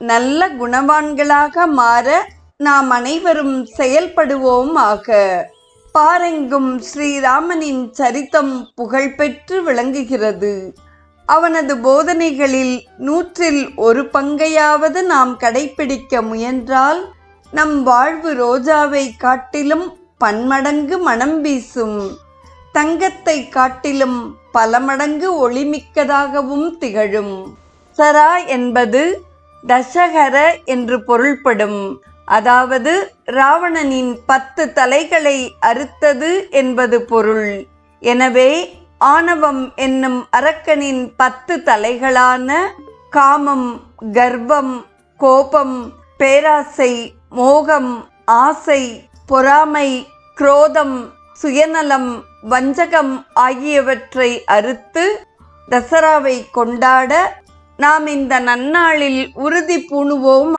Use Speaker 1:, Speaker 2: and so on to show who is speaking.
Speaker 1: நல்ல குணவான்களாக மாற நாம் அனைவரும் செயல்படுவோம் ஆக. பாரெங்கும் ஸ்ரீராமனின் சரித்தம் புகழ்பெற்று விளங்குகிறது. அவனது போதனைகளில் 100ல் 1 பங்கையாவது நாம் கடைப்பிடிக்க முயன்றால் நம் வாழ்வு ரோஜாவை காட்டிலும் பன்மடங்கு மனம் வீசும், தங்கத்தை காட்டிலும் பல மடங்கு ஒளிமிக்கதாகவும் திகழும். சரா என்பது தசகர என்று பொருள்படும். அதாவது ராவணனின் 10 தலைகளை அறுத்தது என்பது பொருள். எனவே ஆணவம் என்னும் அரக்கனின் 10 தலைகளான காமம், கர்வம், கோபம், பேராசை, மோகம், ஆசை, பொறாமை, குரோதம், சுயநலம், வஞ்சகம் ஆகியவற்றை அறுத்து தசராவை கொண்டாட நாம் இந்த நன்னாளில் உறுதி பூணுவோம்.